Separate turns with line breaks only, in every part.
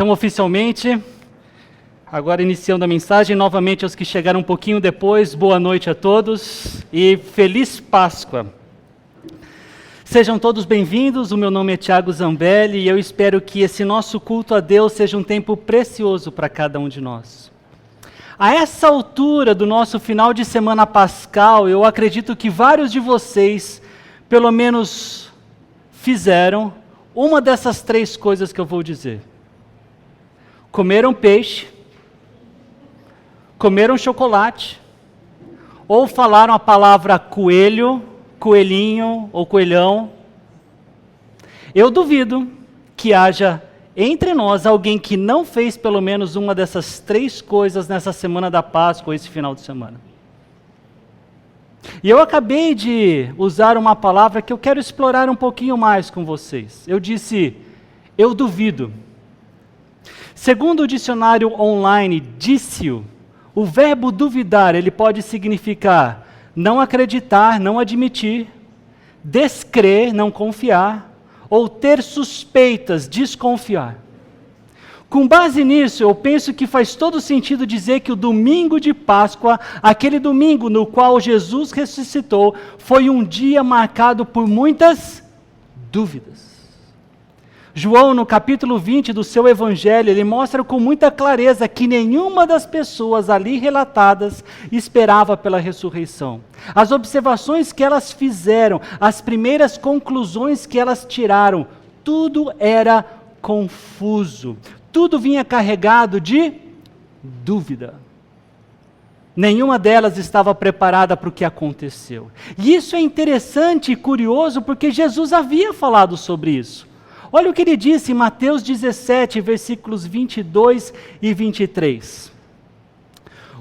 Então, oficialmente, agora iniciando a mensagem, novamente aos que chegaram um pouquinho depois, boa noite a todos e Feliz Páscoa. Sejam todos bem-vindos, o meu nome é Thiago Zambelli e eu espero que esse nosso culto a Deus seja um tempo precioso para cada um de nós. A essa altura do nosso final de semana pascal, eu acredito que vários de vocês, pelo menos, fizeram uma dessas três coisas que eu vou dizer. Comeram peixe, comeram chocolate, ou falaram a palavra coelho, coelhinho ou coelhão. Eu duvido que haja entre nós alguém que não fez pelo menos uma dessas três coisas nessa semana da Páscoa, esse final de semana. E eu acabei de usar uma palavra que eu quero explorar um pouquinho mais com vocês. Eu disse, eu duvido. Segundo o dicionário online Dício, o verbo duvidar, ele pode significar não acreditar, não admitir, descrer, não confiar, ou ter suspeitas, desconfiar. Com base nisso, eu penso que faz todo sentido dizer que o domingo de Páscoa, aquele domingo no qual Jesus ressuscitou, foi um dia marcado por muitas dúvidas. João, no capítulo 20 do seu evangelho, ele mostra com muita clareza que nenhuma das pessoas ali relatadas esperava pela ressurreição. As observações que elas fizeram, as primeiras conclusões que elas tiraram, tudo era confuso. Tudo vinha carregado de dúvida. Nenhuma delas estava preparada para o que aconteceu. E isso é interessante e curioso porque Jesus havia falado sobre isso. Olha o que ele disse em Mateus 17, versículos 22 e 23.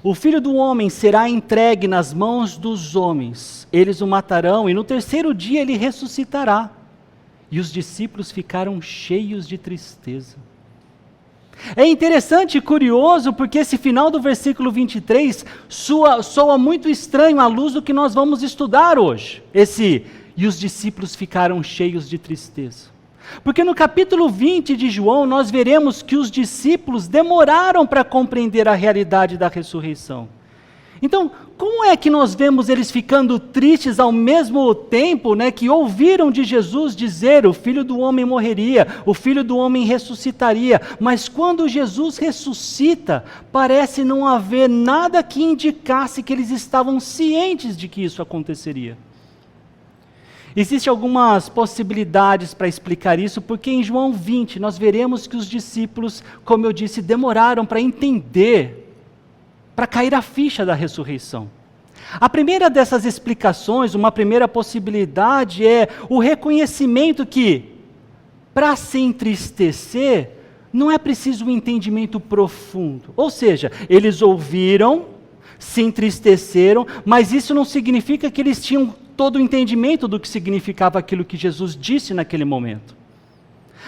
O Filho do Homem será entregue nas mãos dos homens, eles o matarão e no terceiro dia ele ressuscitará. E os discípulos ficaram cheios de tristeza. É interessante e curioso porque esse final do versículo 23 soa muito estranho à luz do que nós vamos estudar hoje. E os discípulos ficaram cheios de tristeza. Porque no capítulo 20 de João, nós veremos que os discípulos demoraram para compreender a realidade da ressurreição. Então, como é que nós vemos eles ficando tristes ao mesmo tempo, que ouviram de Jesus dizer, o Filho do Homem morreria, o Filho do Homem ressuscitaria, mas quando Jesus ressuscita, parece não haver nada que indicasse que eles estavam cientes de que isso aconteceria. Existem algumas possibilidades para explicar isso, porque em João 20 nós veremos que os discípulos, como eu disse, demoraram para entender, para cair a ficha da ressurreição. A primeira dessas explicações, uma primeira possibilidade é o reconhecimento que, para se entristecer, não é preciso um entendimento profundo. Ou seja, eles ouviram, se entristeceram, mas isso não significa que eles tinham todo o entendimento do que significava aquilo que Jesus disse naquele momento.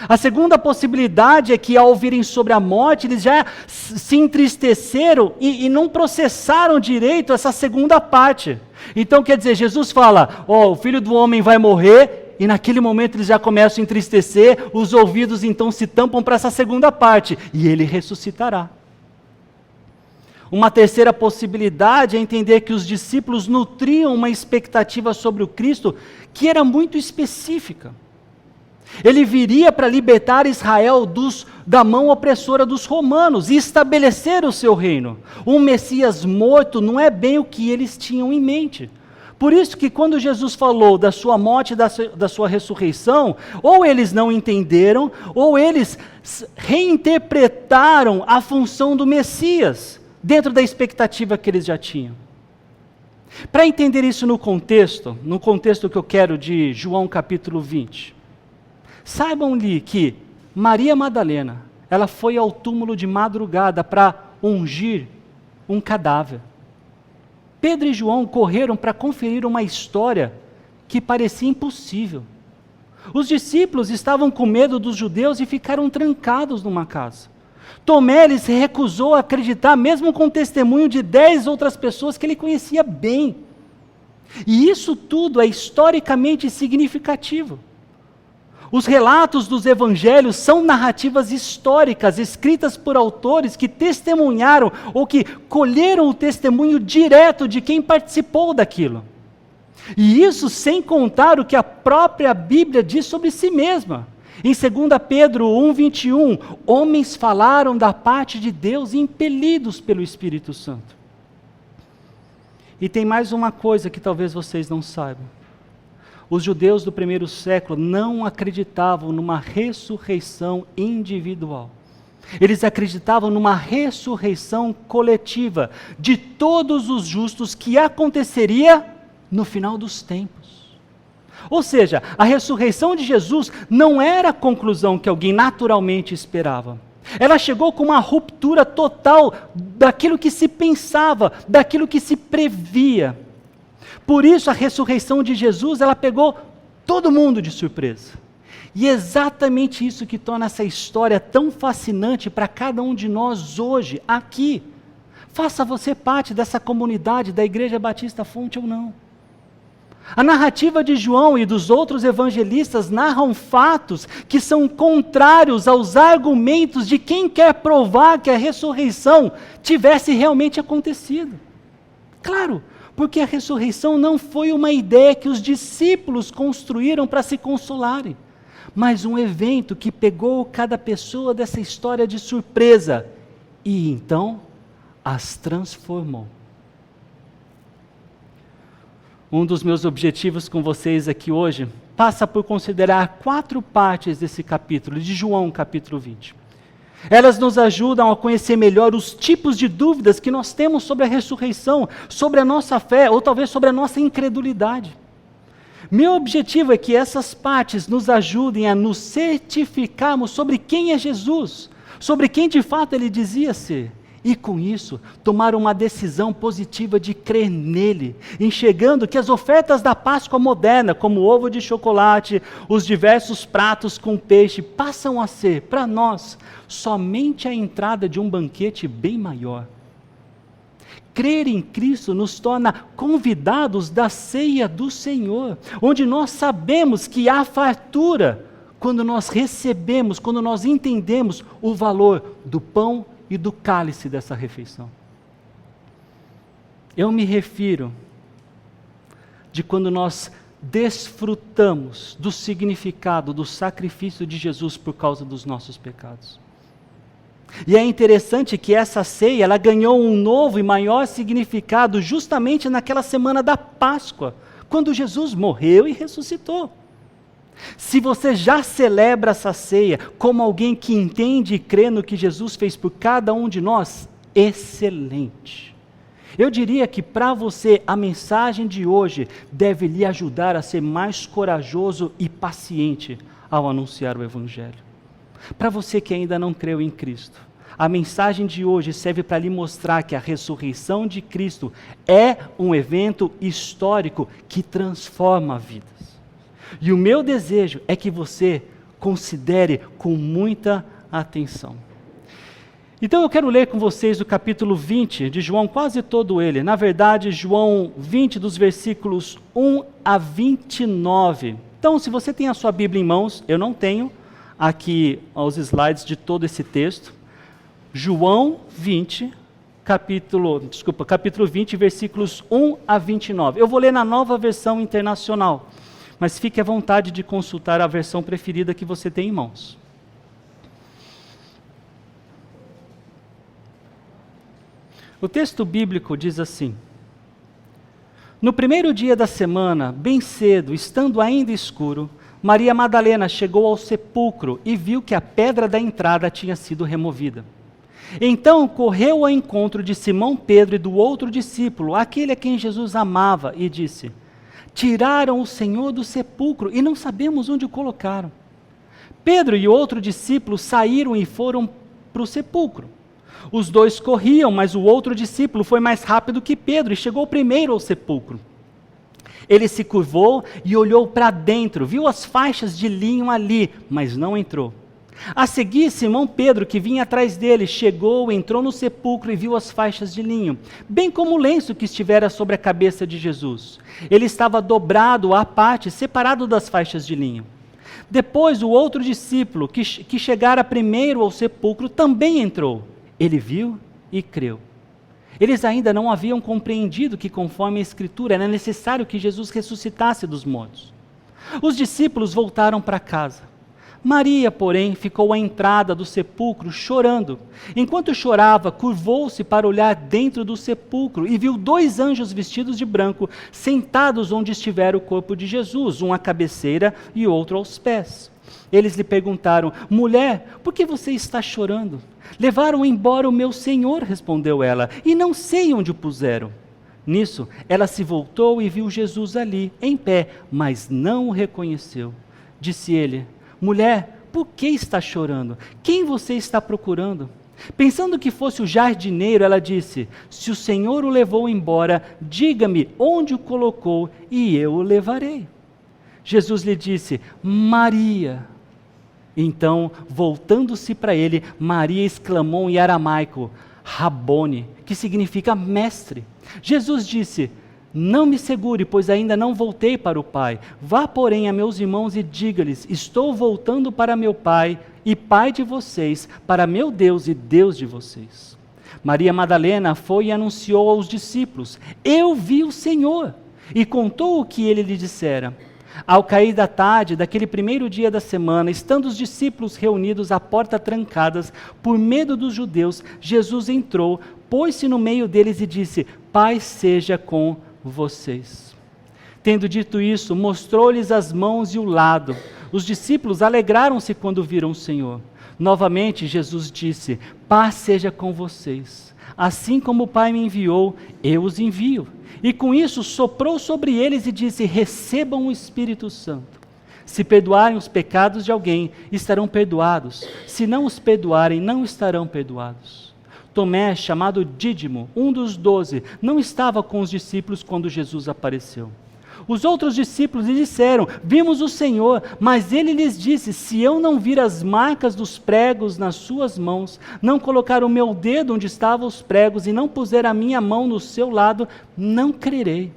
A segunda possibilidade é que ao ouvirem sobre a morte, eles já se entristeceram e não processaram direito essa segunda parte. Então quer dizer, Jesus fala, o Filho do Homem vai morrer, e naquele momento eles já começam a entristecer, os ouvidos então se tampam para essa segunda parte, e ele ressuscitará. Uma terceira possibilidade é entender que os discípulos nutriam uma expectativa sobre o Cristo que era muito específica. Ele viria para libertar Israel da mão opressora dos romanos e estabelecer o seu reino. Um Messias morto não é bem o que eles tinham em mente. Por isso que quando Jesus falou da sua morte e da sua ressurreição, ou eles não entenderam, ou eles reinterpretaram a função do Messias dentro da expectativa que eles já tinham. Para entender isso no contexto que eu quero de João capítulo 20, saibam-lhe que Maria Madalena, ela foi ao túmulo de madrugada para ungir um cadáver. Pedro e João correram para conferir uma história que parecia impossível. Os discípulos estavam com medo dos judeus e ficaram trancados numa casa. Tomé se recusou a acreditar, mesmo com o testemunho de 10 outras pessoas que ele conhecia bem. E isso tudo é historicamente significativo. Os relatos dos evangelhos são narrativas históricas, escritas por autores que testemunharam ou que colheram o testemunho direto de quem participou daquilo. E isso sem contar o que a própria Bíblia diz sobre si mesma. Em 2 Pedro 1,21, homens falaram da parte de Deus impelidos pelo Espírito Santo. E tem mais uma coisa que talvez vocês não saibam. Os judeus do primeiro século não acreditavam numa ressurreição individual. Eles acreditavam numa ressurreição coletiva de todos os justos que aconteceria no final dos tempos. Ou seja, a ressurreição de Jesus não era a conclusão que alguém naturalmente esperava. Ela chegou com uma ruptura total daquilo que se pensava, daquilo que se previa. Por isso a ressurreição de Jesus, ela pegou todo mundo de surpresa. E é exatamente isso que torna essa história tão fascinante para cada um de nós hoje, aqui. Faça você parte dessa comunidade da Igreja Batista Fonte ou não. A narrativa de João e dos outros evangelistas narram fatos que são contrários aos argumentos de quem quer provar que a ressurreição tivesse realmente acontecido. Claro, porque a ressurreição não foi uma ideia que os discípulos construíram para se consolarem, mas um evento que pegou cada pessoa dessa história de surpresa e então as transformou. Um dos meus objetivos com vocês aqui hoje passa por considerar 4 partes desse capítulo, de João capítulo 20. Elas nos ajudam a conhecer melhor os tipos de dúvidas que nós temos sobre a ressurreição, sobre a nossa fé, ou talvez sobre a nossa incredulidade. Meu objetivo é que essas partes nos ajudem a nos certificarmos sobre quem é Jesus, sobre quem de fato ele dizia ser. E com isso, tomar uma decisão positiva de crer nele, enxergando que as ofertas da Páscoa moderna, como o ovo de chocolate, os diversos pratos com peixe, passam a ser, para nós, somente a entrada de um banquete bem maior. Crer em Cristo nos torna convidados da ceia do Senhor, onde nós sabemos que há fartura, quando nós recebemos, quando nós entendemos o valor do pão e do cálice dessa refeição. Eu me refiro de quando nós desfrutamos do significado do sacrifício de Jesus por causa dos nossos pecados. E é interessante que essa ceia, ela ganhou um novo e maior significado justamente naquela semana da Páscoa, quando Jesus morreu e ressuscitou. Se você já celebra essa ceia como alguém que entende e crê no que Jesus fez por cada um de nós, excelente. Eu diria que para você a mensagem de hoje deve lhe ajudar a ser mais corajoso e paciente ao anunciar o Evangelho. Para você que ainda não creu em Cristo, a mensagem de hoje serve para lhe mostrar que a ressurreição de Cristo é um evento histórico que transforma vidas. E o meu desejo é que você considere com muita atenção. Então eu quero ler com vocês o capítulo 20 de João, quase todo ele. Na verdade, João 20, dos versículos 1 a 29. Então, se você tem a sua Bíblia em mãos, eu não tenho aqui os slides de todo esse texto. João 20, capítulo 20, versículos 1 a 29. Eu vou ler na Nova Versão Internacional. Mas fique à vontade de consultar a versão preferida que você tem em mãos. O texto bíblico diz assim: No primeiro dia da semana, bem cedo, estando ainda escuro, Maria Madalena chegou ao sepulcro e viu que a pedra da entrada tinha sido removida. Então correu ao encontro de Simão Pedro e do outro discípulo, aquele a quem Jesus amava, e disse: Tiraram o Senhor do sepulcro e não sabemos onde o colocaram. Pedro e outro discípulo saíram e foram para o sepulcro. Os dois corriam, mas o outro discípulo foi mais rápido que Pedro e chegou primeiro ao sepulcro. Ele se curvou e olhou para dentro, viu as faixas de linho ali, mas não entrou. A seguir, Simão Pedro, que vinha atrás dele, chegou, entrou no sepulcro e viu as faixas de linho, bem como o lenço que estivera sobre a cabeça de Jesus. Ele estava dobrado à parte, separado das faixas de linho. Depois, o outro discípulo, que chegara primeiro ao sepulcro, também entrou. Ele viu e creu. Eles ainda não haviam compreendido que, conforme a Escritura, era necessário que Jesus ressuscitasse dos mortos. Os discípulos voltaram para casa. Maria, porém, ficou à entrada do sepulcro chorando. Enquanto chorava, curvou-se para olhar dentro do sepulcro e viu 2 anjos vestidos de branco, sentados onde estivera o corpo de Jesus, um à cabeceira e outro aos pés. Eles lhe perguntaram: mulher, por que você está chorando? Levaram embora o meu Senhor, respondeu ela, e não sei onde o puseram. Nisso, ela se voltou e viu Jesus ali, em pé, mas não o reconheceu. Disse ele: mulher, por que está chorando? Quem você está procurando? Pensando que fosse o jardineiro, ela disse: se o Senhor o levou embora, diga-me onde o colocou e eu o levarei. Jesus lhe disse: Maria. Então, voltando-se para ele, Maria exclamou em aramaico: Rabone, que significa mestre. Jesus disse: não me segure, pois ainda não voltei para o Pai. Vá, porém, a meus irmãos e diga-lhes: estou voltando para meu Pai e Pai de vocês, para meu Deus e Deus de vocês. Maria Madalena foi e anunciou aos discípulos: eu vi o Senhor, e contou o que ele lhe dissera. Ao cair da tarde, daquele primeiro dia da semana, estando os discípulos reunidos à porta trancadas, por medo dos judeus, Jesus entrou, pôs-se no meio deles e disse: paz seja com vocês. Tendo dito isso, mostrou-lhes as mãos e o lado. Os discípulos alegraram-se quando viram o Senhor. Novamente Jesus disse: paz seja com vocês. Assim como o Pai me enviou, eu os envio. E com isso soprou sobre eles e disse: recebam o Espírito Santo. Se perdoarem os pecados de alguém, estarão perdoados. Se não os perdoarem, não estarão perdoados. Tomé, chamado Dídimo, um dos 12, não estava com os discípulos quando Jesus apareceu. Os outros discípulos lhe disseram: vimos o Senhor. Mas ele lhes disse: se eu não vir as marcas dos pregos nas suas mãos, não colocar o meu dedo onde estavam os pregos e não puser a minha mão no seu lado, não crerei.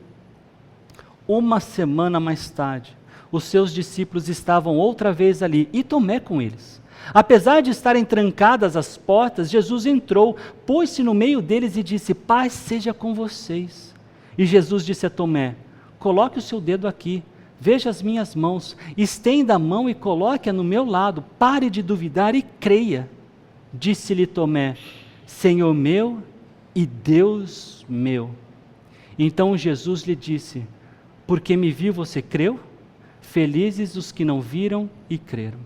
Uma semana mais tarde, os seus discípulos estavam outra vez ali, e Tomé com eles. Apesar de estarem trancadas as portas, Jesus entrou, pôs-se no meio deles e disse: paz seja com vocês. E Jesus disse a Tomé: coloque o seu dedo aqui, veja as minhas mãos, estenda a mão e coloque-a no meu lado, pare de duvidar e creia. Disse-lhe Tomé: Senhor meu e Deus meu. Então Jesus lhe disse: porque me viu, você creu? Felizes os que não viram e creram.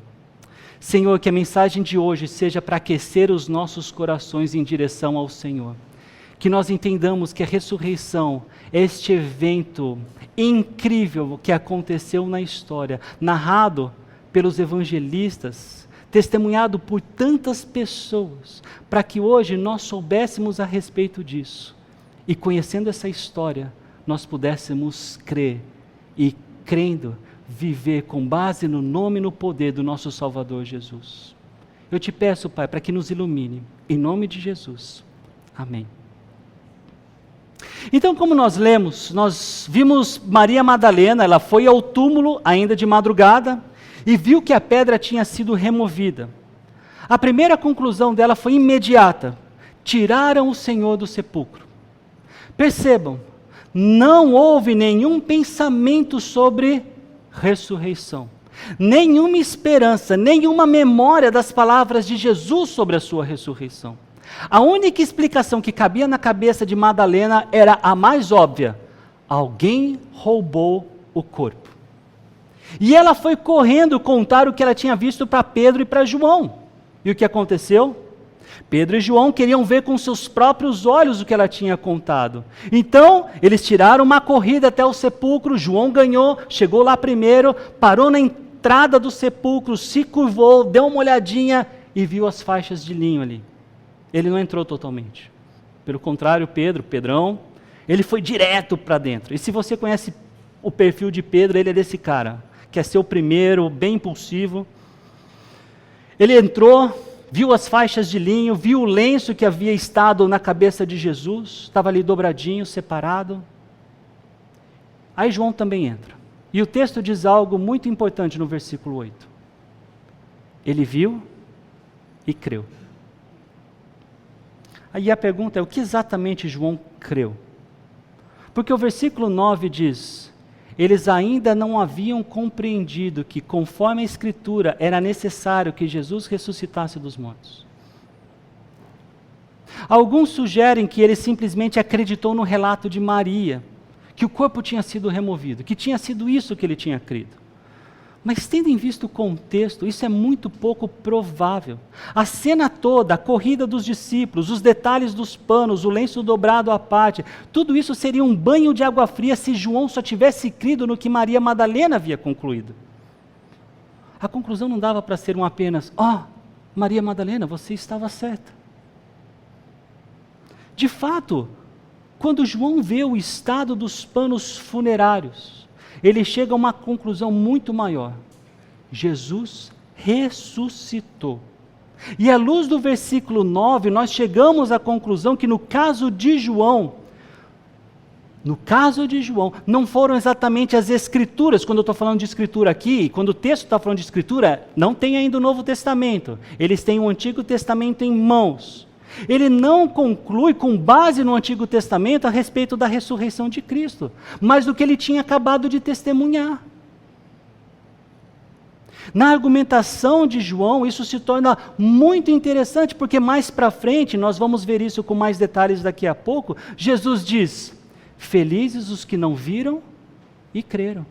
Senhor, que a mensagem de hoje seja para aquecer os nossos corações em direção ao Senhor. Que nós entendamos que a ressurreição é este evento incrível que aconteceu na história, narrado pelos evangelistas, testemunhado por tantas pessoas, para que hoje nós soubéssemos a respeito disso. E conhecendo essa história, nós pudéssemos crer e, crendo, viver com base no nome e no poder do nosso Salvador Jesus. Eu te peço, Pai, para que nos ilumine, em nome de Jesus. Amém. Então, como nós lemos, nós vimos Maria Madalena, ela foi ao túmulo ainda de madrugada e viu que a pedra tinha sido removida. A primeira conclusão dela foi imediata: tiraram o Senhor do sepulcro. Percebam, não houve nenhum pensamento sobre ressurreição, nenhuma esperança, nenhuma memória das palavras de Jesus sobre a sua ressurreição. A única explicação que cabia na cabeça de Madalena era a mais óbvia: alguém roubou o corpo. E ela foi correndo contar o que ela tinha visto para Pedro e para João. E o que aconteceu? Pedro e João queriam ver com seus próprios olhos o que ela tinha contado. Então, eles tiraram uma corrida até o sepulcro. João ganhou, chegou lá primeiro, parou na entrada do sepulcro, se curvou, deu uma olhadinha e viu as faixas de linho ali. Ele não entrou totalmente. Pelo contrário, Pedrão, ele foi direto para dentro. E se você conhece o perfil de Pedro, ele é desse cara, quer ser o primeiro, bem impulsivo. Ele entrou, viu as faixas de linho, viu o lenço que havia estado na cabeça de Jesus, estava ali dobradinho, separado. Aí João também entra. E o texto diz algo muito importante no versículo 8. Ele viu e creu. Aí a pergunta é, o que exatamente João creu? Porque o versículo 9 diz, eles ainda não haviam compreendido que, conforme a Escritura, era necessário que Jesus ressuscitasse dos mortos. Alguns sugerem que ele simplesmente acreditou no relato de Maria, que o corpo tinha sido removido, que tinha sido isso que ele tinha crido. Mas tendo em vista o contexto, isso é muito pouco provável. A cena toda, a corrida dos discípulos, os detalhes dos panos, o lenço dobrado à parte, tudo isso seria um banho de água fria se João só tivesse crido no que Maria Madalena havia concluído. A conclusão não dava para ser apenas, Maria Madalena, você estava certa. De fato, quando João vê o estado dos panos funerários, ele chega a uma conclusão muito maior. Jesus ressuscitou. E à luz do versículo 9, nós chegamos à conclusão que no caso de João, não foram exatamente as Escrituras. Quando eu estou falando de Escritura aqui, quando o texto está falando de Escritura, não tem ainda o Novo Testamento. Eles têm o Antigo Testamento em mãos. Ele não conclui com base no Antigo Testamento a respeito da ressurreição de Cristo, mas do que ele tinha acabado de testemunhar. Na argumentação de João, isso se torna muito interessante, porque mais para frente, nós vamos ver isso com mais detalhes daqui a pouco, Jesus diz, felizes os que não viram e creram.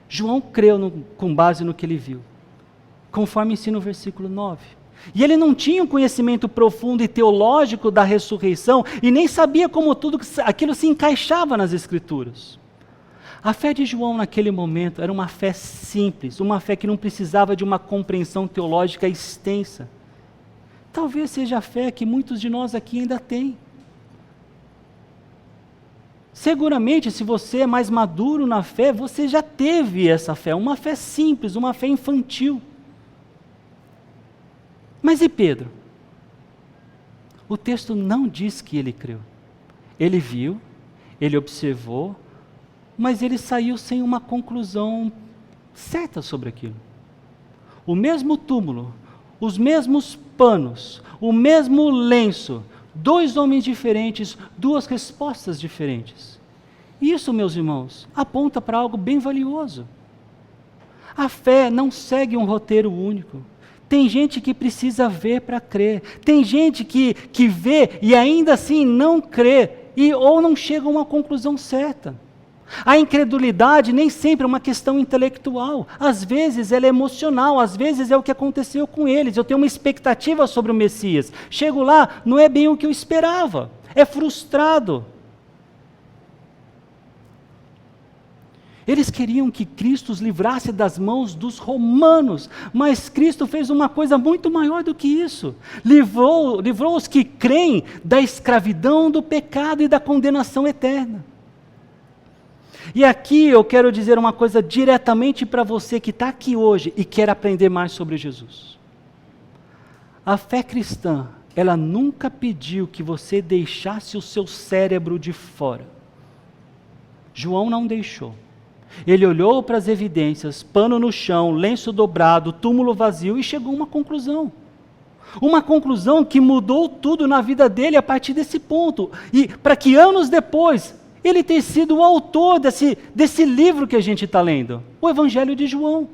João creu com base no que ele viu, conforme ensina o versículo 9. E ele não tinha um conhecimento profundo e teológico da ressurreição e nem sabia como tudo aquilo se encaixava nas Escrituras. A fé de João naquele momento era uma fé simples, uma fé que não precisava de uma compreensão teológica extensa. Talvez seja a fé que muitos de nós aqui ainda têm. Seguramente, se você é mais maduro na fé, você já teve essa fé, uma fé simples, uma fé infantil. Mas e Pedro? O texto não diz que ele creu. Ele viu, ele observou, mas ele saiu sem uma conclusão certa sobre aquilo. O mesmo túmulo, os mesmos panos, o mesmo lenço, 2 homens diferentes, 2 respostas diferentes. Isso, meus irmãos, aponta para algo bem valioso. A fé não segue um roteiro único. Tem gente que precisa ver para crer. Tem gente que vê e ainda assim não crê ou não chega a uma conclusão certa. A incredulidade nem sempre é uma questão intelectual. Às vezes ela é emocional, às vezes é o que aconteceu com eles. Eu tenho uma expectativa sobre o Messias. Chego lá, não é bem o que eu esperava. É frustrado. Eles queriam que Cristo os livrasse das mãos dos romanos, mas Cristo fez uma coisa muito maior do que isso. Livrou os que creem da escravidão, do pecado e da condenação eterna. E aqui eu quero dizer uma coisa diretamente para você que está aqui hoje e quer aprender mais sobre Jesus. A fé cristã, ela nunca pediu que você deixasse o seu cérebro de fora. João não deixou. Ele olhou para as evidências, pano no chão, lenço dobrado, túmulo vazio e chegou a uma conclusão. Uma conclusão que mudou tudo na vida dele a partir desse ponto. E para que anos depois, ele tenha sido o autor desse livro que a gente está lendo, o Evangelho de João.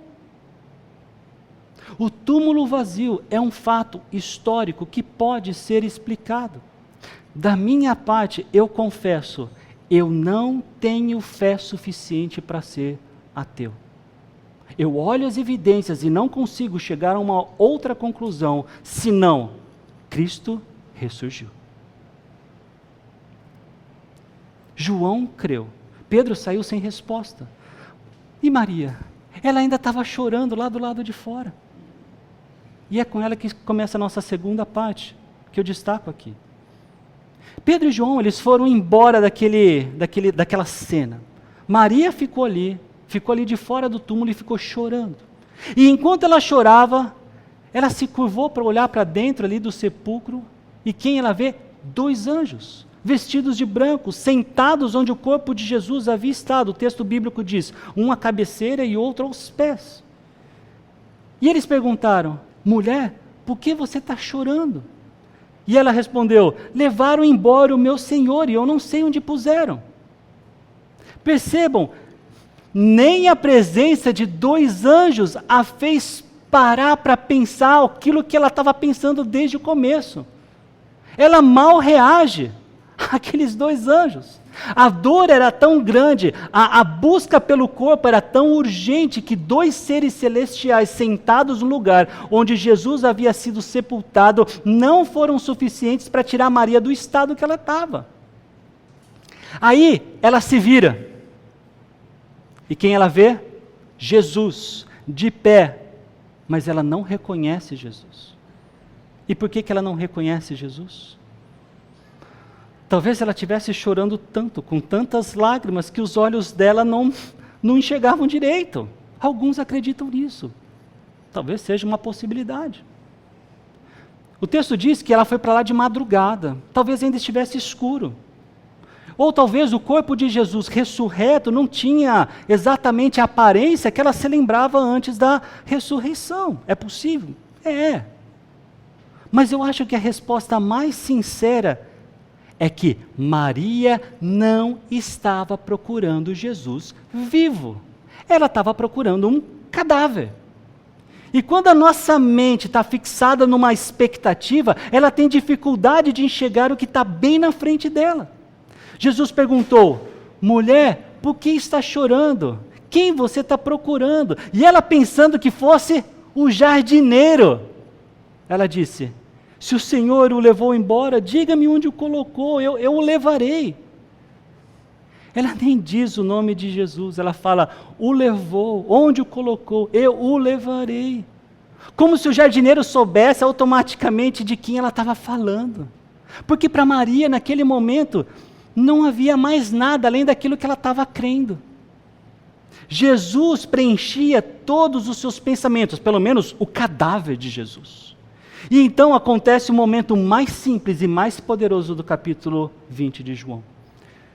O túmulo vazio é um fato histórico que pode ser explicado. Da minha parte, eu confesso, eu não tenho fé suficiente para ser ateu. Eu olho as evidências e não consigo chegar a uma outra conclusão, senão Cristo ressurgiu. João creu. Pedro saiu sem resposta. E Maria? Ela ainda estava chorando lá do lado de fora. E é com ela que começa a nossa segunda parte, que eu destaco aqui. Pedro e João, eles foram embora daquela cena. Maria ficou ali de fora do túmulo e ficou chorando. E enquanto ela chorava, ela se curvou para olhar para dentro ali do sepulcro, e quem ela vê? 2 anjos. vestidos de branco, sentados onde o corpo de Jesus havia estado. O texto bíblico diz, um à cabeceira e outro aos pés. E eles perguntaram, mulher, por que você está chorando? E ela respondeu, levaram embora o meu Senhor e eu não sei onde puseram. Percebam, nem a presença de 2 anjos a fez parar para pensar aquilo que ela estava pensando desde o começo. Ela mal reage àqueles 2 anjos. A dor era tão grande, a busca pelo corpo era tão urgente que 2 seres celestiais sentados no lugar onde Jesus havia sido sepultado não foram suficientes para tirar Maria do estado que ela estava. Aí ela se vira. E quem ela vê? Jesus, de pé. Mas ela não reconhece Jesus. E por que ela não reconhece Jesus? Talvez ela estivesse chorando tanto, com tantas lágrimas, que os olhos dela não enxergavam direito. Alguns acreditam nisso. Talvez seja uma possibilidade. O texto diz que ela foi para lá de madrugada. Talvez ainda estivesse escuro. Ou talvez o corpo de Jesus ressurreto não tinha exatamente a aparência que ela se lembrava antes da ressurreição. É possível? É. Mas eu acho que a resposta mais sincera é que Maria não estava procurando Jesus vivo. Ela estava procurando um cadáver. E quando a nossa mente está fixada numa expectativa, ela tem dificuldade de enxergar o que está bem na frente dela. Jesus perguntou, mulher, por que está chorando? Quem você está procurando? E ela pensando que fosse o jardineiro. Ela disse, se o Senhor o levou embora, diga-me onde o colocou, eu o levarei. Ela nem diz o nome de Jesus, ela fala, o levou, onde o colocou, eu o levarei. Como se o jardineiro soubesse automaticamente de quem ela estava falando. Porque para Maria, naquele momento, não havia mais nada além daquilo que ela estava crendo. Jesus preenchia todos os seus pensamentos, pelo menos o cadáver de Jesus. E então acontece o momento mais simples e mais poderoso do capítulo 20 de João.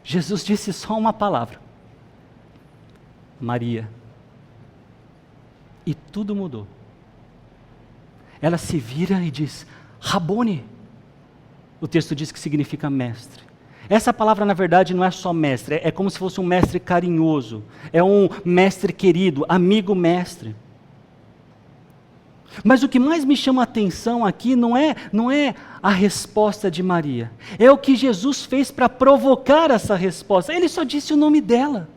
Jesus disse só uma palavra. Maria. E tudo mudou. Ela se vira e diz, Rabone. O texto diz que significa mestre. Essa palavra, na verdade, não é só mestre, é como se fosse um mestre carinhoso. É um mestre querido, amigo mestre. Mas o que mais me chama a atenção aqui não é a resposta de Maria. É o que Jesus fez para provocar essa resposta. Ele só disse o nome dela.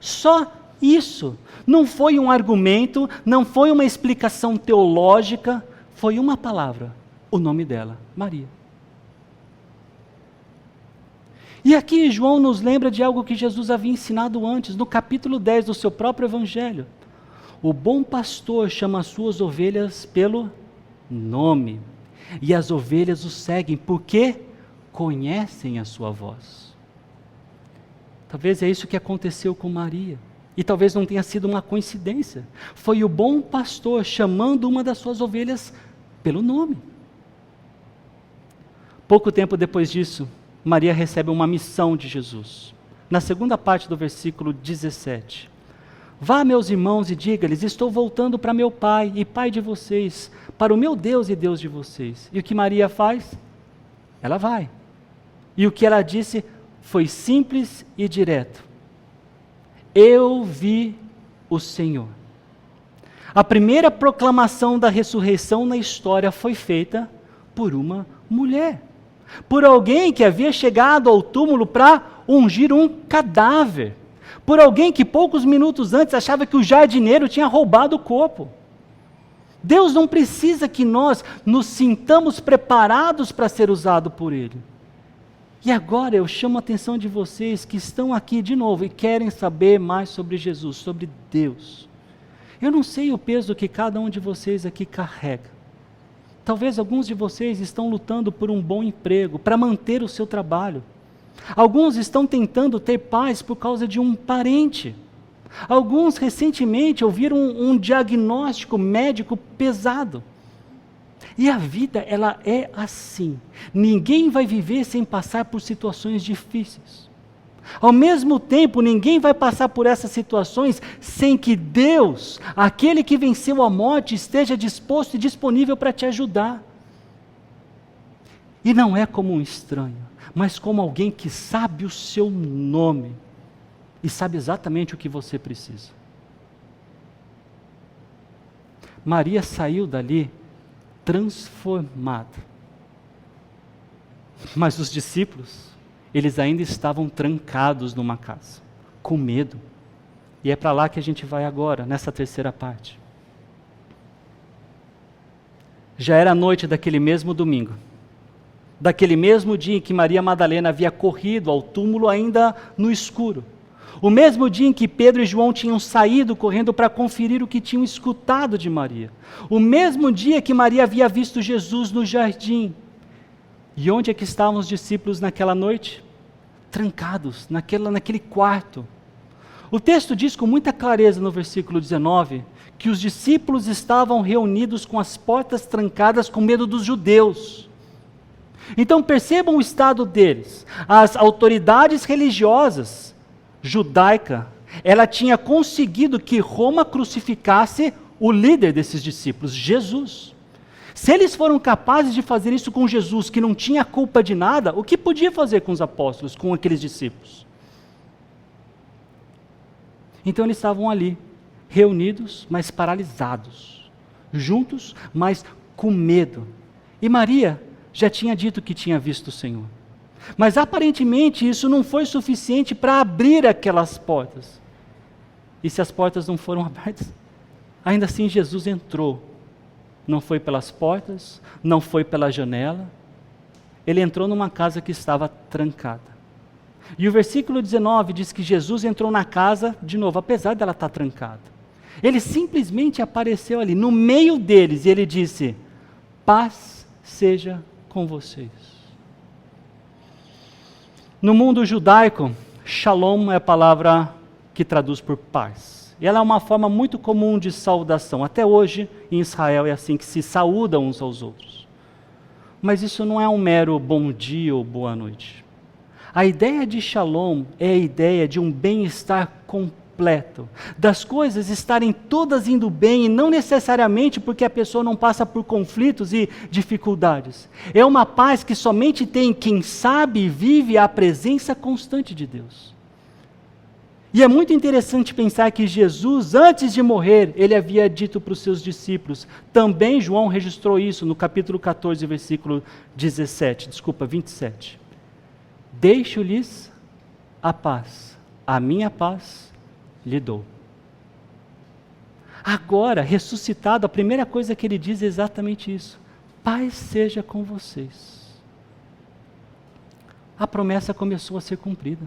Só isso. Não foi um argumento, não foi uma explicação teológica. Foi uma palavra. O nome dela, Maria. E aqui João nos lembra de algo que Jesus havia ensinado antes, no capítulo 10 do seu próprio evangelho. O bom pastor chama as suas ovelhas pelo nome, e as ovelhas o seguem porque conhecem a sua voz. Talvez é isso que aconteceu com Maria, e talvez não tenha sido uma coincidência. Foi o bom pastor chamando uma das suas ovelhas pelo nome. Pouco tempo depois disso, Maria recebe uma missão de Jesus. Na segunda parte do versículo 17. Vá, meus irmãos, e diga-lhes, estou voltando para meu Pai e Pai de vocês, para o meu Deus e Deus de vocês. E o que Maria faz? Ela vai. E o que ela disse foi simples e direto. Eu vi o Senhor. A primeira proclamação da ressurreição na história foi feita por uma mulher. Por alguém que havia chegado ao túmulo para ungir um cadáver. Por alguém que poucos minutos antes achava que o jardineiro tinha roubado o corpo. Deus não precisa que nós nos sintamos preparados para ser usado por Ele. E agora eu chamo a atenção de vocês que estão aqui de novo e querem saber mais sobre Jesus, sobre Deus. Eu não sei o peso que cada um de vocês aqui carrega. Talvez alguns de vocês estão lutando por um bom emprego, para manter o seu trabalho. Alguns estão tentando ter paz por causa de um parente. Alguns recentemente ouviram um diagnóstico médico pesado. E a vida, ela é assim. Ninguém vai viver sem passar por situações difíceis. Ao mesmo tempo, ninguém vai passar por essas situações sem que Deus, aquele que venceu a morte, esteja disposto e disponível para te ajudar. E não é como um estranho, mas como alguém que sabe o seu nome e sabe exatamente o que você precisa. Maria saiu dali transformada. Mas os discípulos, eles ainda estavam trancados numa casa, com medo. E é para lá que a gente vai agora, nessa terceira parte. Já era noite daquele mesmo domingo. Daquele mesmo dia em que Maria Madalena havia corrido ao túmulo ainda no escuro. O mesmo dia em que Pedro e João tinham saído correndo para conferir o que tinham escutado de Maria. O mesmo dia que Maria havia visto Jesus no jardim. E onde é que estavam os discípulos naquela noite? Trancados, naquele quarto. O texto diz com muita clareza no versículo 19, que os discípulos estavam reunidos com as portas trancadas com medo dos judeus. Então percebam o estado deles. As autoridades religiosas judaica, ela tinha conseguido que Roma crucificasse o líder desses discípulos, Jesus. Se eles foram capazes de fazer isso com Jesus, que não tinha culpa de nada, o que podia fazer com os apóstolos, com aqueles discípulos? Então eles estavam ali, reunidos, mas paralisados, juntos, mas com medo. E Maria já tinha dito que tinha visto o Senhor. Mas aparentemente isso não foi suficiente para abrir aquelas portas. E se as portas não foram abertas, ainda assim Jesus entrou. Não foi pelas portas, não foi pela janela. Ele entrou numa casa que estava trancada. E o versículo 19 diz que Jesus entrou na casa, de novo, apesar dela estar trancada. Ele simplesmente apareceu ali, no meio deles, e ele disse: paz seja com vocês. No mundo judaico, shalom é a palavra que traduz por paz. E ela é uma forma muito comum de saudação. Até hoje, em Israel, é assim que se saúdam uns aos outros. Mas isso não é um mero bom dia ou boa noite. A ideia de shalom é a ideia de um bem-estar completo, das coisas estarem todas indo bem, e não necessariamente porque a pessoa não passa por conflitos e dificuldades. É uma paz que somente tem quem sabe e vive a presença constante de Deus. E é muito interessante pensar que Jesus, antes de morrer, ele havia dito para os seus discípulos, também João registrou isso no capítulo 14, versículo 27. Deixo-lhes a paz, a minha paz lhe dou. Agora, ressuscitado, a primeira coisa que ele diz é exatamente isso: paz seja com vocês. A promessa começou a ser cumprida.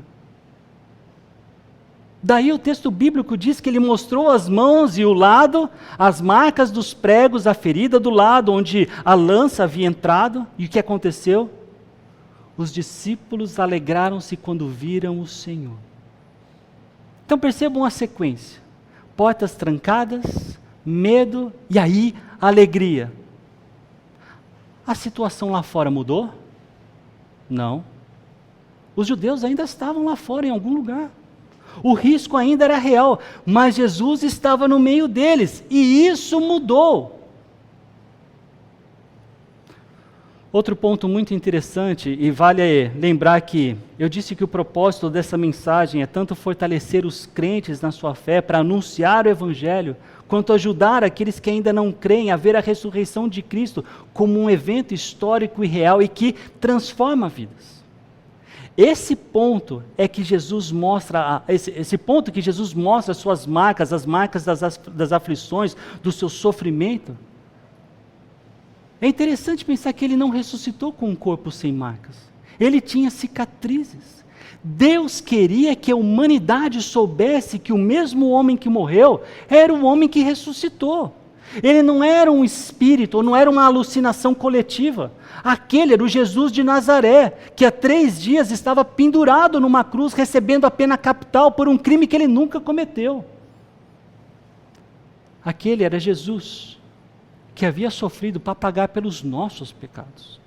Daí o texto bíblico diz que ele mostrou as mãos e o lado, as marcas dos pregos, a ferida do lado onde a lança havia entrado. E o que aconteceu? Os discípulos alegraram-se quando viram o Senhor. Então percebam a sequência: portas trancadas, medo e aí alegria. A situação lá fora mudou? Não. Os judeus ainda estavam lá fora em algum lugar. O risco ainda era real, mas Jesus estava no meio deles e isso mudou. Outro ponto muito interessante, e vale lembrar que eu disse que o propósito dessa mensagem é tanto fortalecer os crentes na sua fé para anunciar o Evangelho, quanto ajudar aqueles que ainda não creem a ver a ressurreição de Cristo como um evento histórico e real e que transforma vidas. Esse ponto é que Jesus mostra, esse ponto que Jesus mostra as suas marcas, as marcas das aflições, do seu sofrimento. É interessante pensar que ele não ressuscitou com um corpo sem marcas. Ele tinha cicatrizes. Deus queria que a humanidade soubesse que o mesmo homem que morreu era o homem que ressuscitou. Ele não era um espírito, ou não era uma alucinação coletiva. Aquele era o Jesus de Nazaré, que há 3 dias estava pendurado numa cruz, recebendo a pena capital por um crime que ele nunca cometeu. Aquele era Jesus, que havia sofrido para pagar pelos nossos pecados.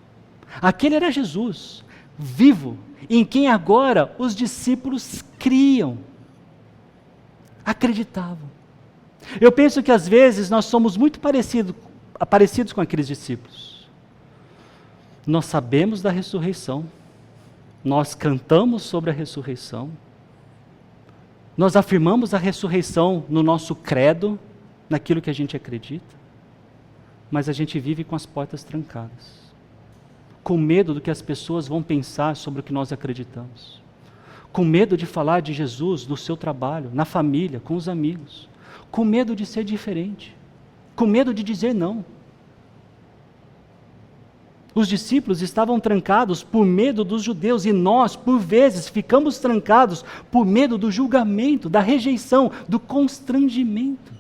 Aquele era Jesus, vivo, em quem agora os discípulos criam, acreditavam. Eu penso que às vezes nós somos muito parecidos com aqueles discípulos. Nós sabemos da ressurreição, nós cantamos sobre a ressurreição, nós afirmamos a ressurreição no nosso credo, naquilo que a gente acredita, mas a gente vive com as portas trancadas, com medo do que as pessoas vão pensar sobre o que nós acreditamos, com medo de falar de Jesus no seu trabalho, na família, com os amigos, com medo de ser diferente, com medo de dizer não. Os discípulos estavam trancados por medo dos judeus e nós, por vezes, ficamos trancados por medo do julgamento, da rejeição, do constrangimento.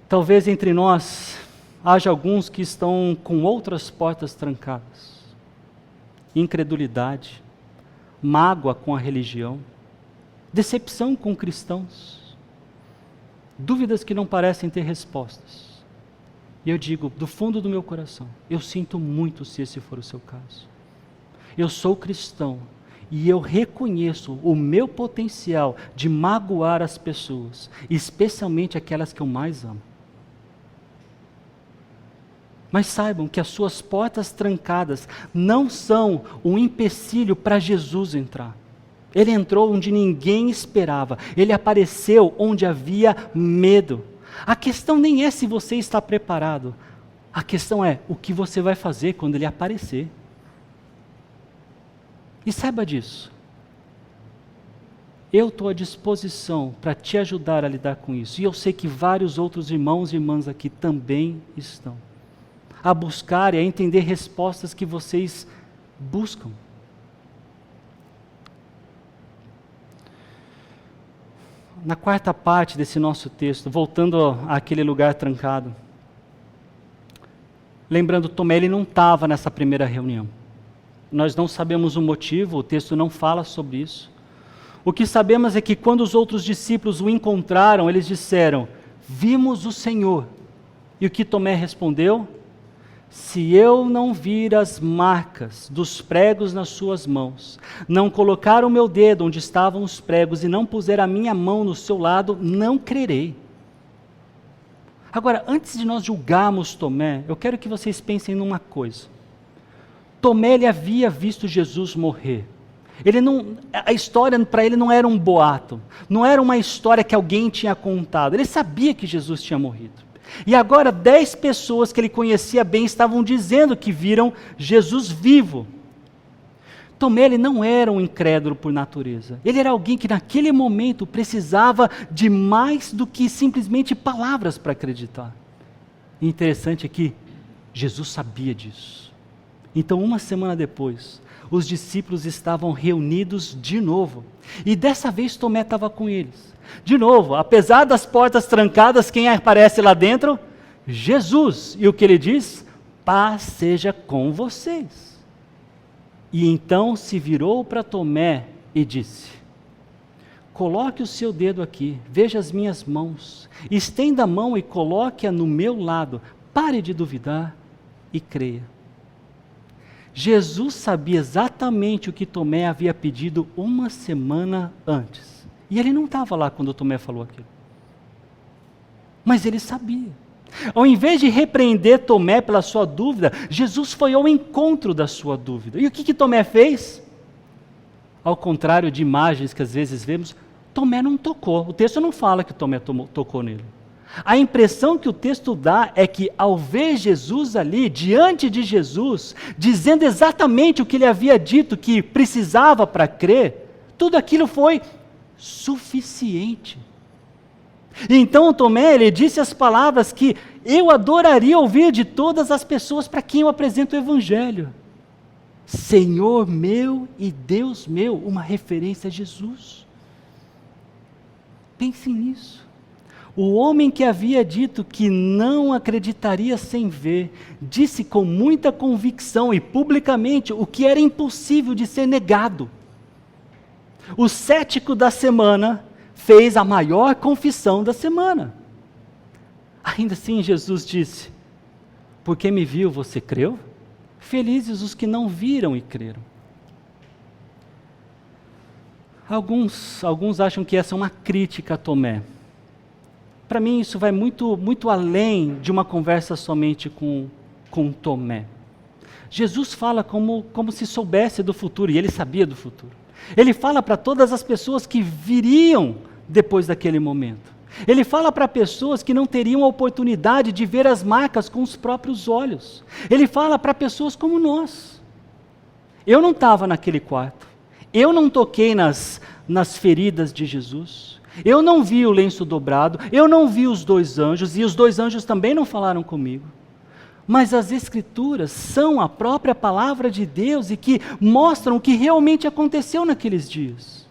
Talvez entre nós haja alguns que estão com outras portas trancadas. Incredulidade, mágoa com a religião, decepção com cristãos, dúvidas que não parecem ter respostas. E eu digo, do fundo do meu coração, eu sinto muito se esse for o seu caso. Eu sou cristão e eu reconheço o meu potencial de magoar as pessoas, especialmente aquelas que eu mais amo. Mas saibam que as suas portas trancadas não são um empecilho para Jesus entrar. Ele entrou onde ninguém esperava, ele apareceu onde havia medo. A questão nem é se você está preparado, a questão é o que você vai fazer quando ele aparecer. E saiba disso, eu estou à disposição para te ajudar a lidar com isso, e eu sei que vários outros irmãos e irmãs aqui também estão, a buscar e a entender respostas que vocês buscam. Na quarta parte desse nosso texto, voltando àquele lugar trancado, lembrando, Tomé, ele não estava nessa primeira reunião. Nós não sabemos o motivo, o texto não fala sobre isso. O que sabemos é que quando os outros discípulos o encontraram, eles disseram, vimos o Senhor. E o que Tomé respondeu? Se eu não vir as marcas dos pregos nas suas mãos, não colocar o meu dedo onde estavam os pregos e não puser a minha mão no seu lado, não crerei. Agora, antes de nós julgarmos Tomé, eu quero que vocês pensem numa coisa. Tomé, ele havia visto Jesus morrer. A história para ele não era um boato, não era uma história que alguém tinha contado. Ele sabia que Jesus tinha morrido. E agora 10 pessoas que ele conhecia bem estavam dizendo que viram Jesus vivo. Tomé, ele não era um incrédulo por natureza. Ele era alguém que naquele momento precisava de mais do que simplesmente palavras para acreditar. E interessante é que Jesus sabia disso. Então, uma semana depois, os discípulos estavam reunidos de novo. E dessa vez Tomé estava com eles. De novo, apesar das portas trancadas, quem aparece lá dentro? Jesus. E o que ele diz? Paz seja com vocês. E então se virou para Tomé e disse, coloque o seu dedo aqui, veja as minhas mãos, estenda a mão e coloque-a no meu lado, pare de duvidar e creia. Jesus sabia exatamente o que Tomé havia pedido uma semana antes. E ele não estava lá quando Tomé falou aquilo. Mas ele sabia. Ao invés de repreender Tomé pela sua dúvida, Jesus foi ao encontro da sua dúvida. E o que Tomé fez? Ao contrário de imagens que às vezes vemos, Tomé não tocou. O texto não fala que Tomé tocou nele. A impressão que o texto dá é que ao ver Jesus ali, diante de Jesus, dizendo exatamente o que ele havia dito que precisava para crer, tudo aquilo foi suficiente. Então Tomé, ele disse as palavras que eu adoraria ouvir de todas as pessoas para quem eu apresento o Evangelho. Senhor meu e Deus meu, uma referência a Jesus. Pensem nisso. O homem que havia dito que não acreditaria sem ver, disse com muita convicção e publicamente o que era impossível de ser negado. O cético da semana fez a maior confissão da semana. Ainda assim, Jesus disse: porque me viu, você creu? Felizes os que não viram e creram. Alguns acham que essa é uma crítica a Tomé. Para mim, isso vai muito além de uma conversa somente com Tomé. Jesus fala como se soubesse do futuro, e ele sabia do futuro. Ele fala para todas as pessoas que viriam depois daquele momento. Ele fala para pessoas que não teriam a oportunidade de ver as marcas com os próprios olhos. Ele fala para pessoas como nós. Eu não estava naquele quarto. Eu não toquei nas feridas de Jesus. Eu não vi o lenço dobrado. Eu não vi os 2 anjos. E os 2 anjos também não falaram comigo. Mas as Escrituras são a própria palavra de Deus e que mostram o que realmente aconteceu naqueles dias.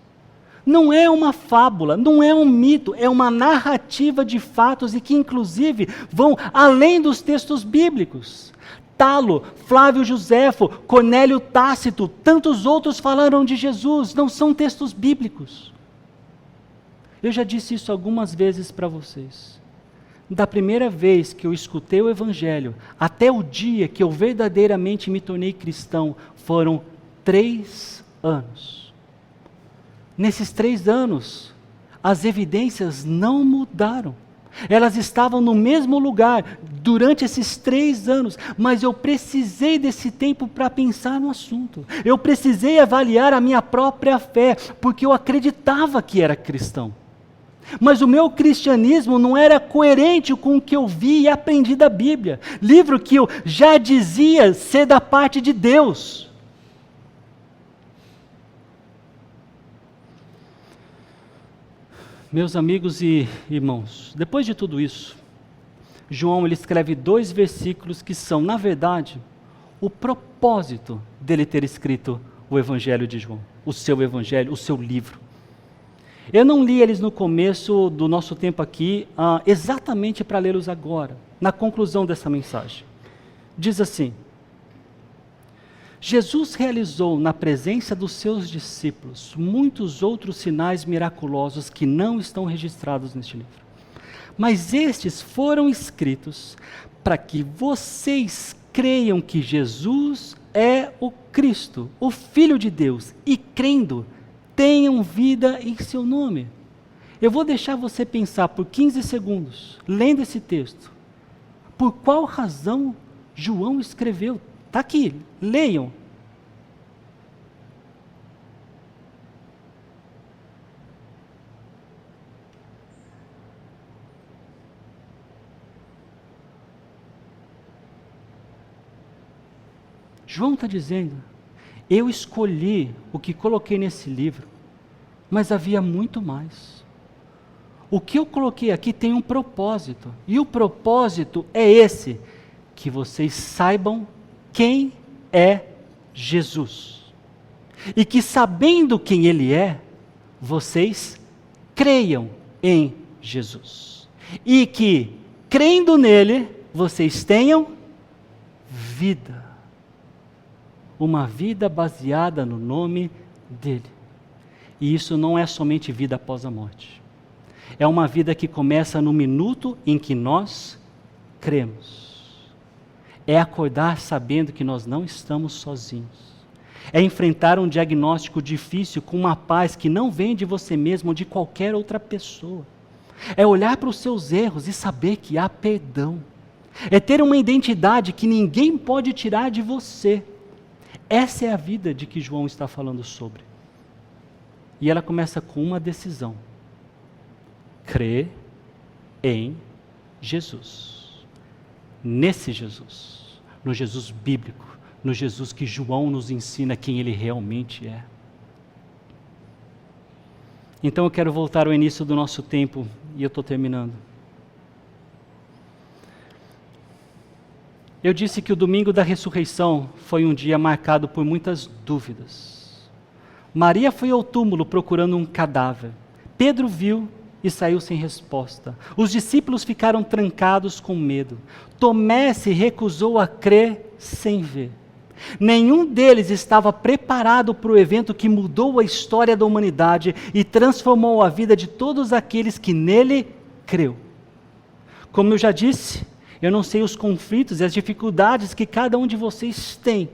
Não é uma fábula, não é um mito, é uma narrativa de fatos e que inclusive vão além dos textos bíblicos. Talo, Flávio Josefo, Cornélio Tácito, tantos outros falaram de Jesus, não são textos bíblicos. Eu já disse isso algumas vezes para vocês. Da primeira vez que eu escutei o Evangelho, até o dia que eu verdadeiramente me tornei cristão, foram 3 anos. Nesses 3 anos, as evidências não mudaram. Elas estavam no mesmo lugar durante esses 3 anos, mas eu precisei desse tempo para pensar no assunto. Eu precisei avaliar a minha própria fé, porque eu acreditava que era cristão. Mas o meu cristianismo não era coerente com o que eu vi e aprendi da Bíblia. Livro que eu já dizia ser da parte de Deus. Meus amigos e irmãos, depois de tudo isso, João ele escreve 2 versículos que são, na verdade, o propósito dele ter escrito o Evangelho de João, o seu Evangelho, o seu livro. Eu não li eles no começo do nosso tempo aqui, exatamente para lê-los agora, na conclusão dessa mensagem. Diz assim: Jesus realizou na presença dos seus discípulos muitos outros sinais miraculosos que não estão registrados neste livro. Mas estes foram escritos para que vocês creiam que Jesus é o Cristo, o Filho de Deus, e crendo, tenham vida em seu nome. Eu vou deixar você pensar por 15 segundos, lendo esse texto. Por qual razão João escreveu? Está aqui, leiam. João está dizendo, eu escolhi o que coloquei nesse livro, mas havia muito mais. O que eu coloquei aqui tem um propósito, e o propósito é esse, que vocês saibam quem é Jesus. E que sabendo quem Ele é, vocês creiam em Jesus. E que, crendo nele, vocês tenham vida. Uma vida baseada no nome dEle. E isso não é somente vida após a morte. É uma vida que começa no minuto em que nós cremos. É acordar sabendo que nós não estamos sozinhos. É enfrentar um diagnóstico difícil com uma paz que não vem de você mesmo ou de qualquer outra pessoa. É olhar para os seus erros e saber que há perdão. É ter uma identidade que ninguém pode tirar de você. Essa é a vida de que João está falando sobre. E ela começa com uma decisão. Crer em Jesus. Nesse Jesus. No Jesus bíblico. No Jesus que João nos ensina quem Ele realmente é. Então eu quero voltar ao início do nosso tempo, e eu estou terminando. Eu disse que o domingo da ressurreição foi um dia marcado por muitas dúvidas. Maria foi ao túmulo procurando um cadáver. Pedro viu e saiu sem resposta. Os discípulos ficaram trancados com medo. Tomé se recusou a crer sem ver. Nenhum deles estava preparado para o evento que mudou a história da humanidade e transformou a vida de todos aqueles que nele creu. Como eu já disse, eu não sei os conflitos e as dificuldades que cada um de vocês tem.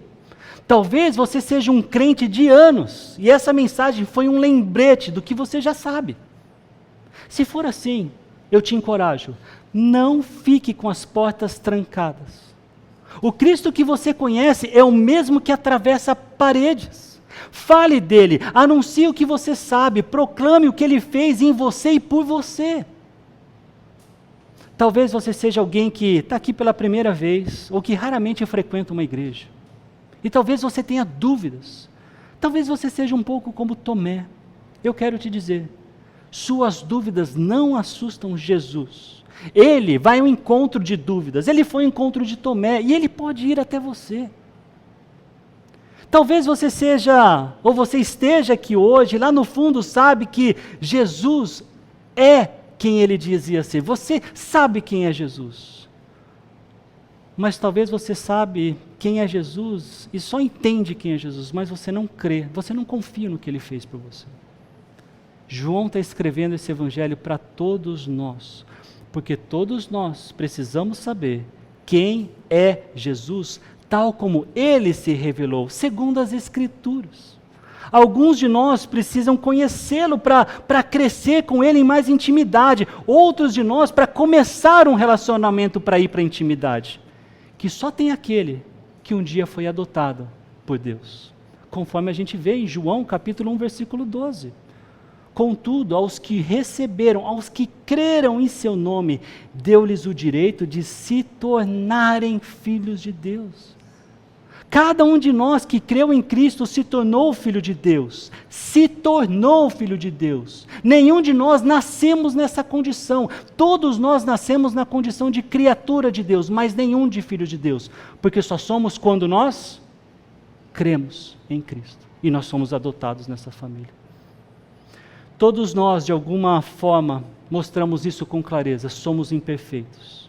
Talvez você seja um crente de anos e essa mensagem foi um lembrete do que você já sabe. Se for assim, eu te encorajo, não fique com as portas trancadas. O Cristo que você conhece é o mesmo que atravessa paredes. Fale dele, anuncie o que você sabe, proclame o que ele fez em você e por você. Talvez você seja alguém que está aqui pela primeira vez ou que raramente frequenta uma igreja. E talvez você tenha dúvidas. Talvez você seja um pouco como Tomé. Eu quero te dizer, suas dúvidas não assustam Jesus. Ele vai ao encontro de dúvidas. Ele foi ao encontro de Tomé e ele pode ir até você. Talvez você seja, ou você esteja aqui hoje, lá no fundo sabe que Jesus é quem ele dizia ser. Você sabe quem é Jesus. Mas talvez você sabe quem é Jesus e só entende quem é Jesus, mas você não crê, você não confia no que ele fez por você. João está escrevendo esse evangelho para todos nós, porque todos nós precisamos saber quem é Jesus, tal como ele se revelou, segundo as Escrituras. Alguns de nós precisam conhecê-lo para crescer com ele em mais intimidade. Outros de nós para começar um relacionamento para ir para a intimidade. Que só tem aquele que um dia foi adotado por Deus. Conforme a gente vê em João capítulo 1, versículo 12. Contudo, aos que receberam, aos que creram em seu nome, deu-lhes o direito de se tornarem filhos de Deus. Cada um de nós que creu em Cristo se tornou filho de Deus. Se tornou filho de Deus. Nenhum de nós nascemos nessa condição. Todos nós nascemos na condição de criatura de Deus, mas nenhum de filho de Deus. Porque só somos quando nós cremos em Cristo. E nós somos adotados nessa família. Todos nós, de alguma forma, mostramos isso com clareza. Somos imperfeitos.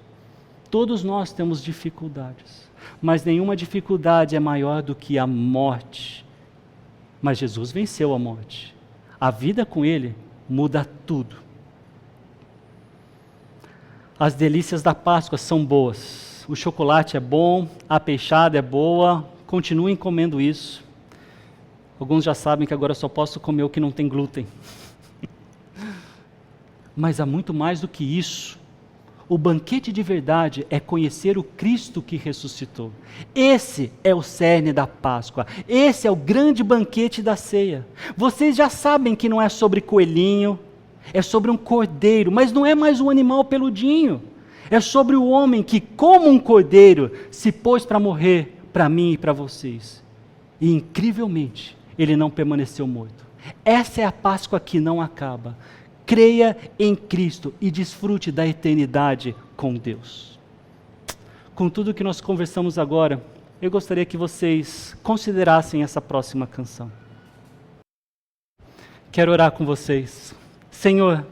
Todos nós temos dificuldades. Mas nenhuma dificuldade é maior do que a morte. Mas Jesus venceu a morte. A vida com ele muda tudo. As delícias da Páscoa são boas. O chocolate é bom, a peixada é boa. Continuem comendo isso. Alguns já sabem que agora eu só posso comer o que não tem glúten. Mas há muito mais do que isso. O banquete de verdade é conhecer o Cristo que ressuscitou. Esse é o cerne da Páscoa. Esse é o grande banquete da ceia. Vocês já sabem que não é sobre coelhinho, é sobre um cordeiro, mas não é mais um animal peludinho. É sobre o homem que, como um cordeiro, se pôs para morrer para mim e para vocês. E incrivelmente, ele não permaneceu morto. Essa é a Páscoa que não acaba. Creia em Cristo e desfrute da eternidade com Deus. Com tudo que nós conversamos agora, eu gostaria que vocês considerassem essa próxima canção. Quero orar com vocês. Senhor,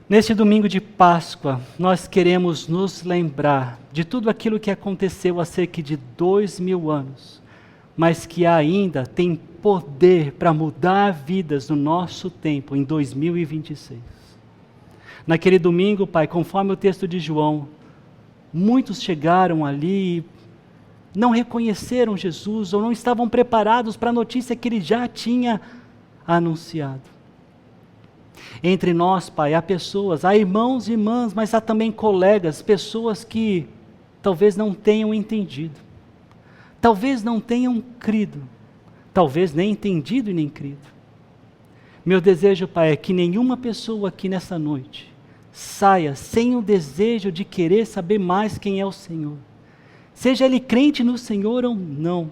neste domingo de Páscoa, nós queremos nos lembrar de tudo aquilo que aconteceu há cerca de 2000 anos, mas que ainda tem poder para mudar vidas no nosso tempo, em 2026. Naquele domingo, Pai, conforme o texto de João, muitos chegaram ali e não reconheceram Jesus ou não estavam preparados para a notícia que ele já tinha anunciado. Entre nós, Pai, há pessoas, há irmãos e irmãs, mas há também colegas, pessoas que talvez não tenham entendido, talvez não tenham crido, talvez nem entendido e nem crido. Meu desejo, Pai, é que nenhuma pessoa aqui nessa noite saia sem o desejo de querer saber mais quem é o Senhor. Seja ele crente no Senhor ou não.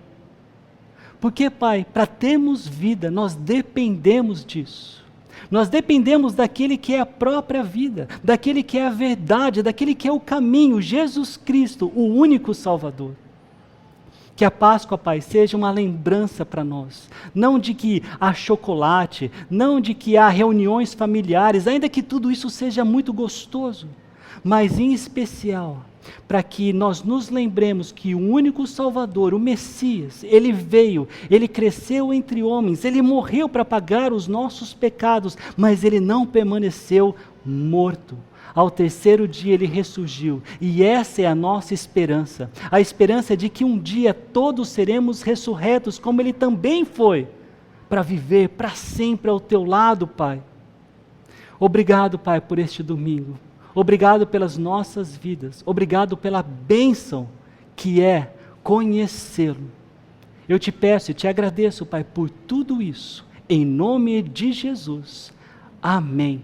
Porque, Pai, para termos vida, nós dependemos disso. Nós dependemos daquele que é a própria vida, daquele que é a verdade, daquele que é o caminho, Jesus Cristo, o único Salvador. Que a Páscoa, Pai, seja uma lembrança para nós, não de que há chocolate, não de que há reuniões familiares, ainda que tudo isso seja muito gostoso, mas em especial, para que nós nos lembremos que o único Salvador, o Messias, ele veio, ele cresceu entre homens, ele morreu para pagar os nossos pecados, mas ele não permaneceu morto. Ao terceiro dia ele ressurgiu, e essa é a nossa esperança. A esperança de que um dia todos seremos ressurretos, como ele também foi, para viver para sempre ao teu lado, Pai. Obrigado, Pai, por este domingo. Obrigado pelas nossas vidas. Obrigado pela bênção que é conhecê-lo. Eu te peço e te agradeço, Pai, por tudo isso. Em nome de Jesus. Amém.